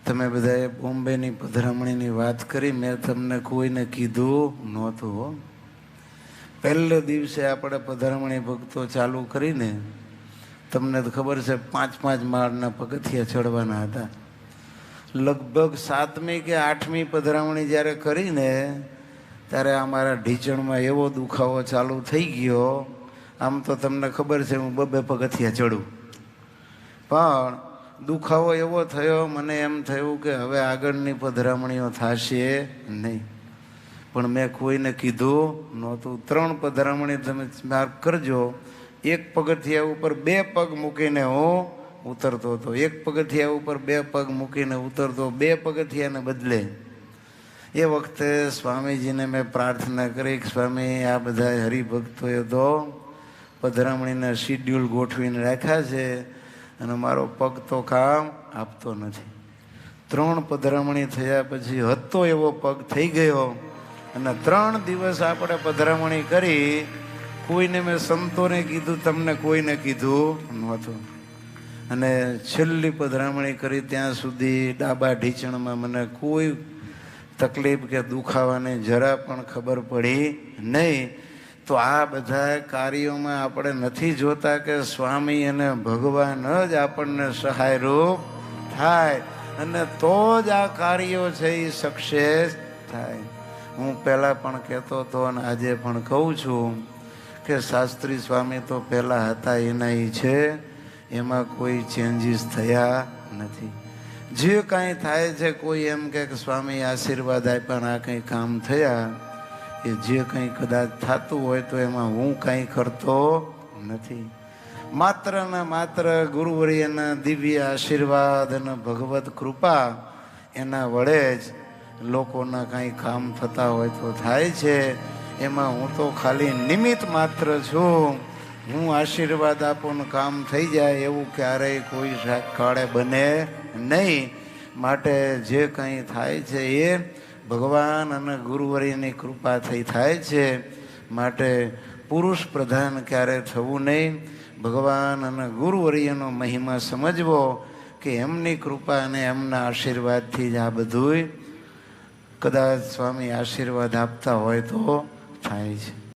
તમે બધાએ બોમ્બેની પધરામણીની વાત કરી, મેં તમને કોઈને કીધું નહોતું હો. પહેલે દિવસે આપણે પધરામણી ભક્તો ચાલુ કરીને, તમને તો ખબર છે 5-5 માળના પગથિયા ચડવાના હતા. લગભગ 7મી કે 8મી પધરામણી જ્યારે કરીને ત્યારે અમારા ઢીચણમાં એવો દુખાવો ચાલુ થઈ ગયો. આમ તો તમને ખબર છે હું 2 પગથિયા ચડું, પણ દુખાવો એવો થયો, મને એમ થયું કે હવે આગળની પધરામણીઓ થશે નહીં. પણ મેં કોઈને કીધું નહોતું. 3 પધરામણી તમે માર્ક કરજો. 1 પગથિયા ઉપર 2 પગ મૂકીને હું ઉતરતો હતો, 1 પગથિયા ઉપર 2 પગ મૂકીને ઉતરતો. 2 પગથિયાને બદલે એ વખતે સ્વામીજીને મેં પ્રાર્થના કરી કે સ્વામી, આ બધા હરિભક્તોએ તો પધરામણીના શિડ્યુલ ગોઠવીને રાખ્યા છે અને મારો પગ તો કામ આપતો નથી. 3 પધરામણી થયા પછી હતો એવો પગ થઈ ગયો અને 3 દિવસ આપણે પધરામણી કરી. કોઈને મેં સંતોને કીધું, તમને કોઈને કીધું નહોતું. અને છેલ્લી પધરામણી કરી ત્યાં સુધી ડાબા ઢીચણમાં મને કોઈ તકલીફ કે દુખાવાની જરા પણ ખબર પડી નહીં. તો આ બધા કાર્યોમાં આપણે નથી જોતા કે સ્વામી અને ભગવાન જ આપણને સહાયરૂપ થાય અને તો જ આ કાર્યો છે એ સક્સેસ થાય. હું પહેલાં પણ કહેતો હતો અને આજે પણ કહું છું કે શાસ્ત્રી સ્વામી તો પહેલાં હતા એના એ છે, એમાં કોઈ ચેન્જીસ થયા નથી. જે કાંઈ થાય છે, કોઈ એમ કે સ્વામી આશીર્વાદ આપ્યા આ કંઈ કામ થયા, એ જે કંઈ કદાચ થતું હોય તો એમાં હું કાંઈ કરતો નથી. માત્ર ને માત્ર ગુરુવર્યના દિવ્ય આશીર્વાદ અને ભગવત કૃપા એના વડે જ લોકોના કાંઈ કામ થતા હોય તો થાય છે. એમાં હું તો ખાલી નિમિત્ત માત્ર છું. હું આશીર્વાદ આપું ને કામ થઈ જાય એવું ક્યારેય કોઈ કાળે બને નહીં. માટે જે કંઈ થાય છે એ ભગવાન અને ગુરુવર્યની કૃપાથી થાય છે. માટે પુરુષ પ્રધાન ક્યારે થવું નહીં. ભગવાન અને ગુરુવર્યનો મહિમા સમજવો કે એમની કૃપા અને એમના આશીર્વાદથી જ આ બધું કદાચ સ્વામી આશીર્વાદ આપતા હોય તો થાય છે.